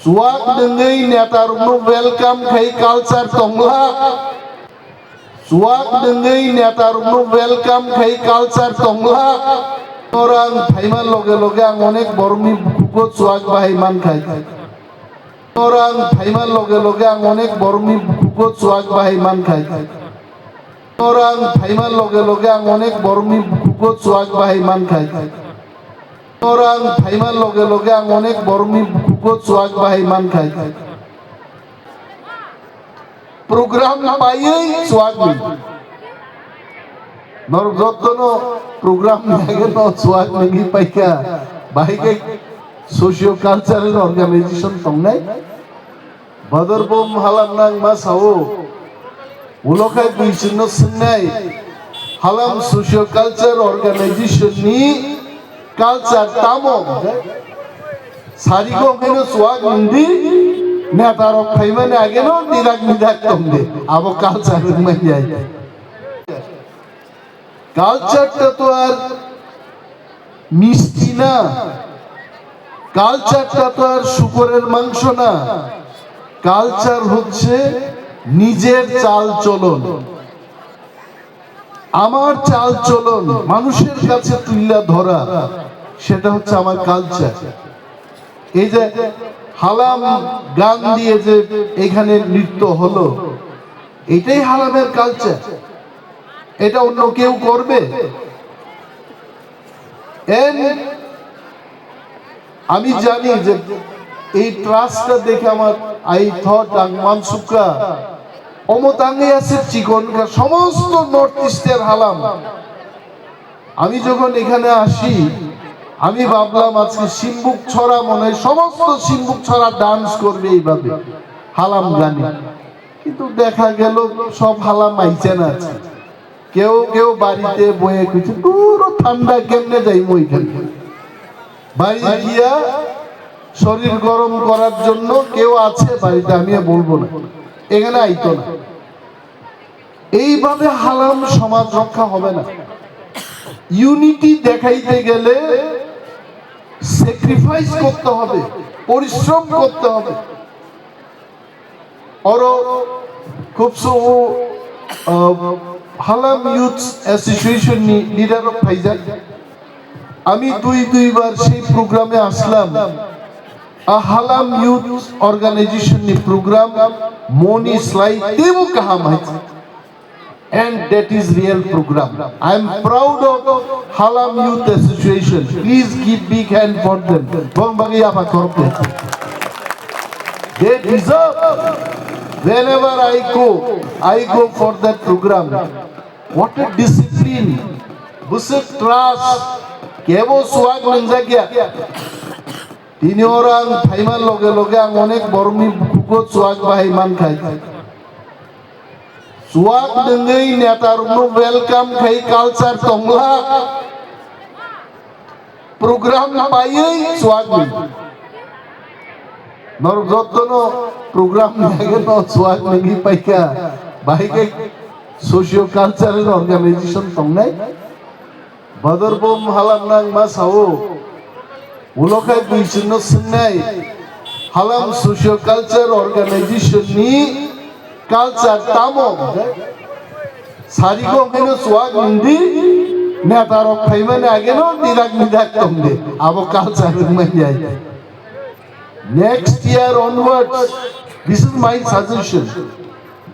Suak dengai netarno welcome kai culture tongla. Suak dengai netarno welcome kai culture tongla. Orang Thaiman loge ang onek bormi bukut suak bahai man kai. Orang Thaiman loge ang onek bormi bukut suak bahai man kai. Orang Thaiman loge ang onek bormi bukut suak bahai man kai. Orang Thaiman loge ang onek bormi bukut suak bahai man kai. Program payai suak ni. Nor jotno program lage no suak nagi paika. Bahai ke socio cultural organization tongnai. Badorbom halam nang masao. Ulokai bisno senai. Halam socio culture organization ni culture tamo. Sariko keno suak hindi. Netarok Thaiman age no dirak tomde. Abo culture mai jai. কালচারটা তো আর মিষ্টি না, কালচারটা তো আর শুকরের মাংস না, culture হচ্ছে নিজের চাল চলন। আমার চাল চলন মানুষের কাছে তুলে ধরা, সেটা হচ্ছে আমার কালচার। এই যে হালাম গান দিয়ে যে এখানে নৃত্য হলো, এটাই হালামের কালচার। এটা অন্য কেউ করবে? আমি জানি যে এই ট্রাস্টটা দেখে আমার আই থট মানসুকা অমতাঙ্গে আছে চিকনকা সমস্ত নর্থ ইস্টের হালাম। আমি যখন এখানে আসি আমি ভাবলাম আজকে সিম্বুক ছড়া মনে হয় সমস্ত সিম্বুক ছড়া ডান্স করবে এইভাবে হালাম গানে, কিন্তু দেখা গেল সব হালাম আইছে না। কেউ কেউ বাড়িতে বয়ে কিছু পুরো ঠান্ডা কেমনে যাই ওইখানে বাড়ি গিয়া শরীর গরম করার জন্য কেউ আছে বাড়িতে, আমি বলবো না, এখানে আইতো না। এইভাবে হালাম সমাজ রক্ষা হবে না। ইউনিটি দেখাইতে গেলে স্যাক্রিফাইস করতে হবে, পরিশ্রম করতে হবে। और খুব হালাম ইউথ অ্যাসোসিয়েশন নি লিডার অফ ফাইজান আমি দুইবার সেই প্রোগ্রামে আসলাম। হালাম ইউথ অর্গানাইজেশন নি প্রোগ্রাম মনি স্লাই তেমু কাহাম আছে, and that is real program. I am proud of Halam Youth Association. Please give big hand for them. They deserve. Whenever I go for that program. What a discipline. Buset trust. Kevo swag menjagia. Tini orang Thaiman loge ang onek bormi bukut swag bahai man khai. Suak dengai netarno welcome kai culture tongla. Program payai suak ni. Nor jotno program lage no suak nagi paika. Bahai ke socio cultural organization tongnai. Badorbom halam nang masao. Ulokai bisno senai. Halam socio culture organization ni culture tamo. Sariko keno suak hindi netarok Thaiman age no dirak tomde. Abo culture mai jai. Next year onwards, this is my suggestion,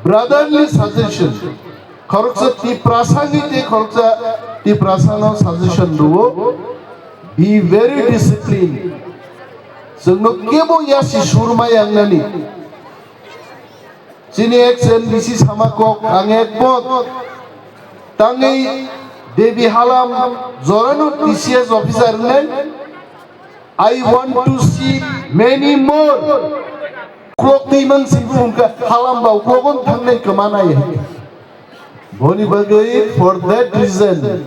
brotherly suggestion. Khoroksa ti prasangite khoroksa ti prasano suggestion duo. Be very disciplined. So no kebo yasi surma yang nani. Sini XNBC sama kok angek pot. Tangi Devi Halam Zorano TCS officer nen. I want to see many more. Krok timan sibung ka halam bau krokon thangnai kemana ya? Boni bagai for that reason,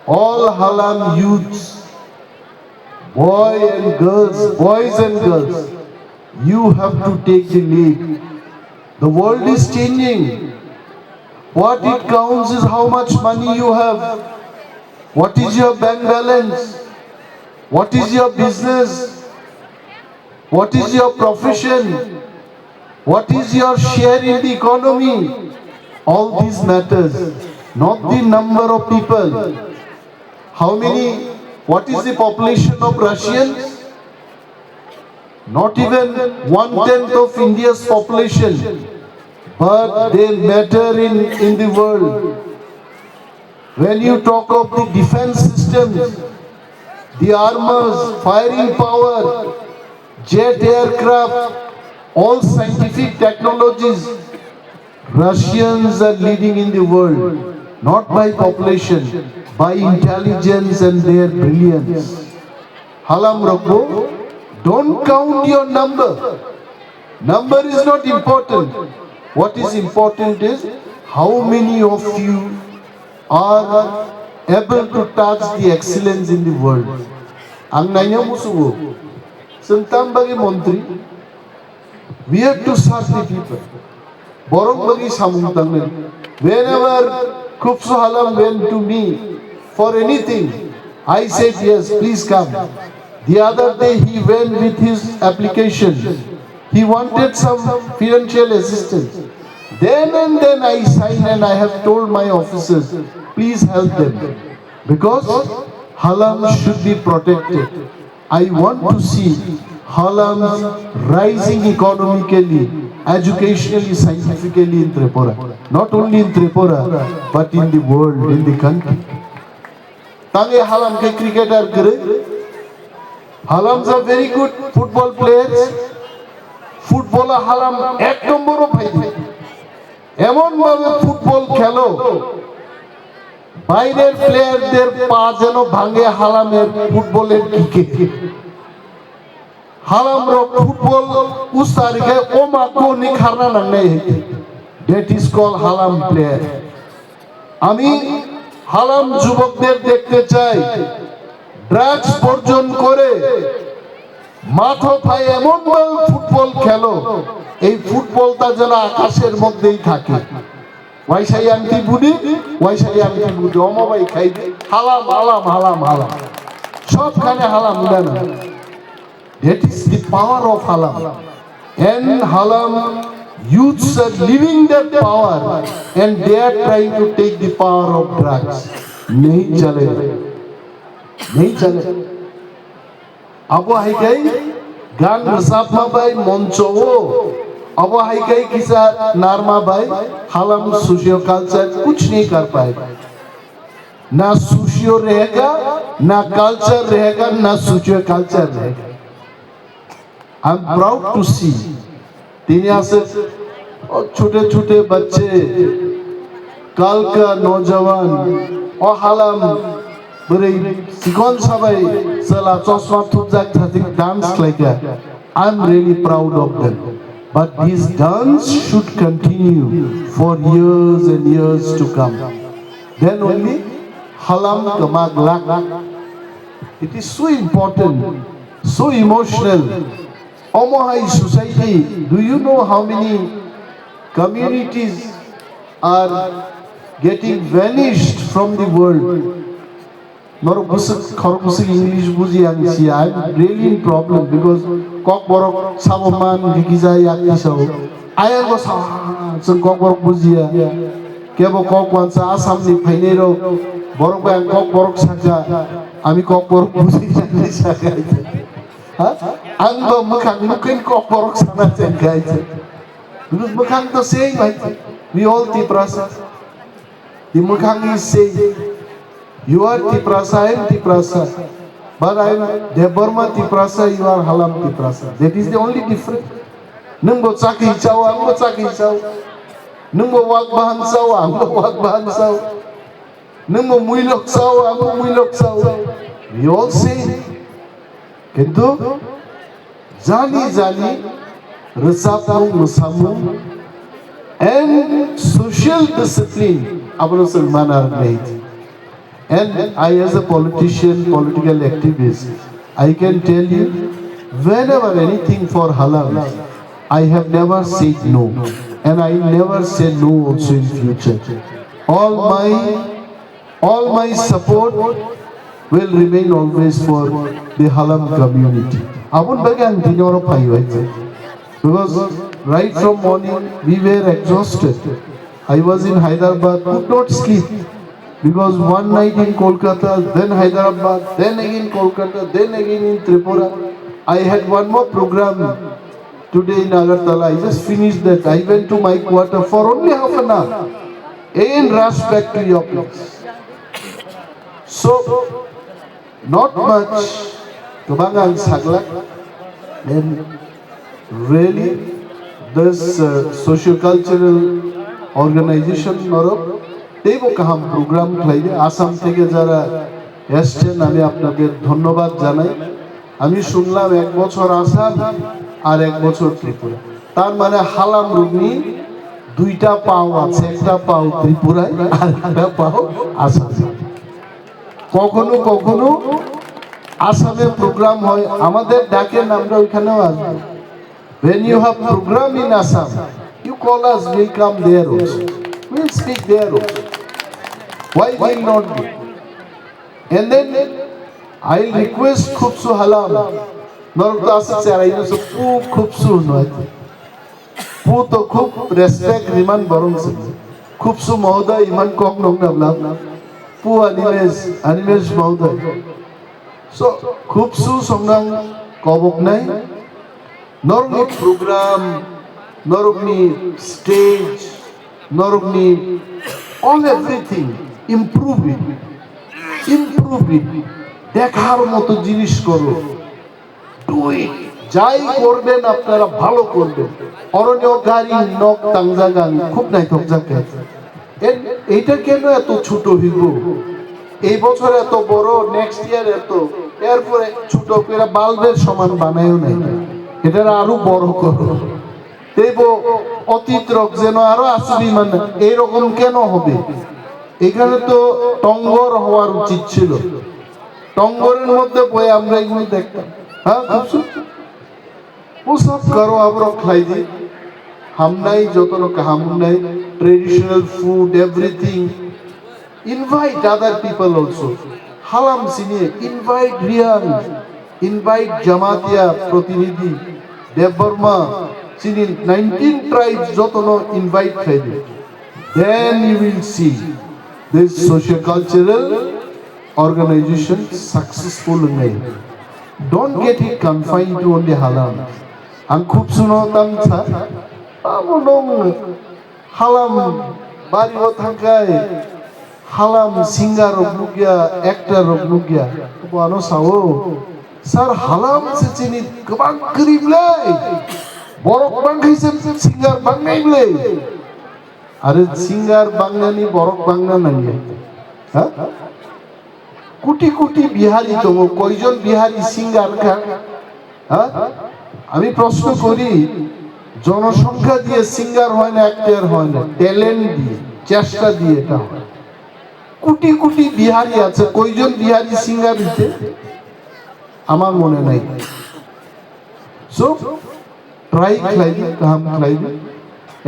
all halam youths, boys and girls, you have to take the lead. The world is changing. What it counts is how much money you have. What is your bank balance? What is your business? What is your profession? What is your share in the economy? All these matters, not the number of people. How many, what is the population of Russians? Not even 1/10 of India's population, but they matter in the world. When you talk of the defense systems, the armors, firing power, jet aircraft, all scientific technologies, Russians are leading in the world, not by population, by intelligence and their brilliance. Halam Rakbo, don't count your number. Number is not important. What is important is how many of you are able to touch the excellence in the world. Ang nanya musugo, sentam bagi menteri, we have to serve the people. Borong bagi samung tangan. Whenever Kupsu Halam went to me for anything, I said yes, please come. The other day he went with his application. He wanted some financial assistance. Then and then I signed and I have told my officers, please help them. Because Halam should be protected. I want to see Halam's rising economically, educationally, scientifically in Tripura. Not only in Tripura, but in the world, in the country. Tange Halam ke cricketer kare. Halams are very good football players. Footballer Halam ek number of bhai. এমন ভাবে football খেলো বাইরের প্লেয়ারদের পা যেন ভাঙে হালামের ফুটবলের কিকে হালাম র ফুটবল উস্তারিকে ওমা কোনি খারনা নাই that is call Halam player আমি হালাম যুবকদের দেখতে চাই ড্রাগস বর্জন করে মাথা পায়ে এমন ভাবে ফুটবল খেলো এই ফুটবলটা যেন আকাশের মধ্যেই থাকে ওয়াইসাই আন্টি বুড়ি ওয়াইসাই আন্টি বুড়ি অমবাই খাইবে হালাম হালাম হালাম হালাম সবখানে হালাম দেন that is the power of halam and halam youths are living that power and they are trying to take the power of drugs nahi chale abo hai kai gan rasap ma bai moncho अब high कई किसा नारमा भाई हालम socio culture कुछ नहीं कर पाएगा ना socio रहेगा ना कल्चर रहेगा ना सोशियो कल्चर रहेगा आई एम प्राउड टू सी तीन से छोटे छोटे बच्चे कल का नौजवान और हालम बड़े सिकॉन सबाई सला चौसमा थुप जाक थाती डांस लाइका I am really proud of them. But this dance should continue for years and years to come. Then only halam kamaglak. It is so important, so emotional. Omohai society, do you know how many communities are getting vanished from the world? Nor busuk English buzi angsi. I am really in problem because kok borok saboman gigizai akisau. Aya go sa kok borok buzia. Kebo kok wansa asam ni phainero borok ba kok borok saka. Ami kok borok buzi jani saka. Ha? Ang ba mukhang mukhin kok borok sana jengkai. Because mukhang to same bhai. We all tiprasa. The mukhang is same. You are Tiprasa, I am Tiprasa. But I am Deborma Tiprasa, you are Halam Tiprasa. That is the only difference. Nungbo Chaki Chao, Ambo Chaki Chao. Nungbo Wak Bahan Sao, Ambo Wak Bahan Sao. Nungbo Muilok Sao, Ambo Muilok Sao. We all say, Kintu, Jali, Resapu, Musamu, and social discipline, Abro Salman are made. And I, as a politician, political activist, I can tell you, whenever anything for halal, I have never said no, and I never say no also in future. All my support will remain always for the halal community. Abun bagan dinoro paiwaite. Because right from morning we were exhausted. I was in Hyderabad, could not sleep. Because one night in Kolkata, then Hyderabad, then again Kolkata, then again in Tripura. I had one more program today in Agartala. I just finished that. I went to my quarter for only half an hour. Again rush back to your place. So, not much. Kebangan saglak. And really, this socio-cultural organization Norop, দেবো কাহাম programme খাইলে আসাম থেকে যারা এসছেন আমি আপনাদের ধন্যবাদ জানাই। আমি শুনলাম 1 বছর আসাম আর 1 বছর ত্রিপুরা, তার মানে হালাম রুগনি 2টা পাও আছে, একটা পাও ত্রিপুরায় আর একটা পাও আসামে। কখনো কখনো আসামে প্রোগ্রাম হয়, আমাদের ডাকেন, আমরা ওইখানেও আসবো। When you have program in Assam, you call us, we'll come there also. We'll speak there also. Why will not be? And then I'll request Khubsu Halam. Norok asa charai no so pu Khubsu no. Pu to khub respect riman borong se. Khubsu Mahoday iman kok nong nabla. Pu animes Mahoday. So Khubsu songnang kobok nai. Norok ni program, norok ni stage, norok ni all everything. Improve it. দেখার মতো জিনিস করো, do it. যাই করবেন আপনারা ভালো করবেন। অরণ্য গাড়ি নক তাংজা গান খুব নাই তকজাকে। এইটা কেন এত ছোট হইব? এই বছর এত বড়, নেক্সট ইয়ার এত, এরপরে ছোট করে বাল্বের সমান বানায়ও নাই, এটা আরো বড় করো। দেব অতীত রক যেন আরো আসবি, মানে এইরকম কেন হবে? এখানে তো টঙ্গর হওয়ার উচিত ছিল। টঙ্গরের মধ্যে বই আমরা এগুলো দেখতাম। হ্যাঁ, ও সব করো আমরা খাই দি। হাম নাই যত লোক হাম নাই, traditional food everything. Invite other people also. Halam সিনিয়ে ইনভাইট রিয়ান, ইনভাইট জামাতিয়া প্রতিনিধি দেববর্মা চিনি 19 ট্রাইবস যত ইনভাইট খাই দি। Then you will see this socio-cultural organization successful name. Don't get it confined to only Halam. Ang khub suno tam sa, amonong Halam bari ho thangkai, Halam singer ognugya, actor ognugya. Ko ano sao? Sir Halam se chini kabang kriblai. Borok bang kaise singer bang naible. আরে singer বাংলানি বরক বাংলা নাই, হ্যাঁ? কোটি কোটি বিহারি, তো কয়জন Bihari singer? হ্যাঁ, আমি প্রশ্ন করি, জনসংখ্যা দিয়ে সিঙ্গার হয় না, অ্যাক্টর হয় না, ট্যালেন্ট দিয়ে, চেষ্টা দিয়ে এটা হয়। কোটি কোটি বিহারি আছে, কয়জন বিহারি সিঙ্গার দিতে? আমার মনে নাই। সো ট্রাই খাইবি, কাম খাইবি।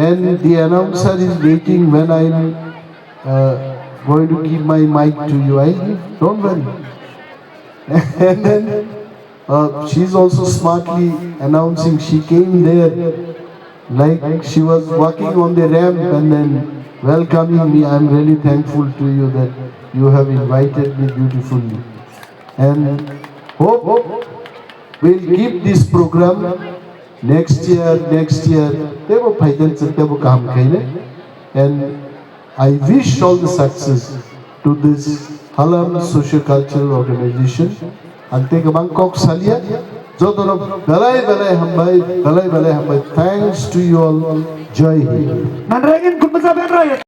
And the announcer is waiting when I'm going to give my mic to you. Don't worry. And then she's also smartly announcing. She came there like she was walking on the ramp and then welcoming me. I'm really thankful to you that you have invited me beautifully. And hope we'll keep this program. Next year, they will pay them to they will come, and I wish all the success to this Halam socio-cultural organization. And take a Bangkok Salia, Jodoro Balai Hambai. Thanks to you all. Jai Hind.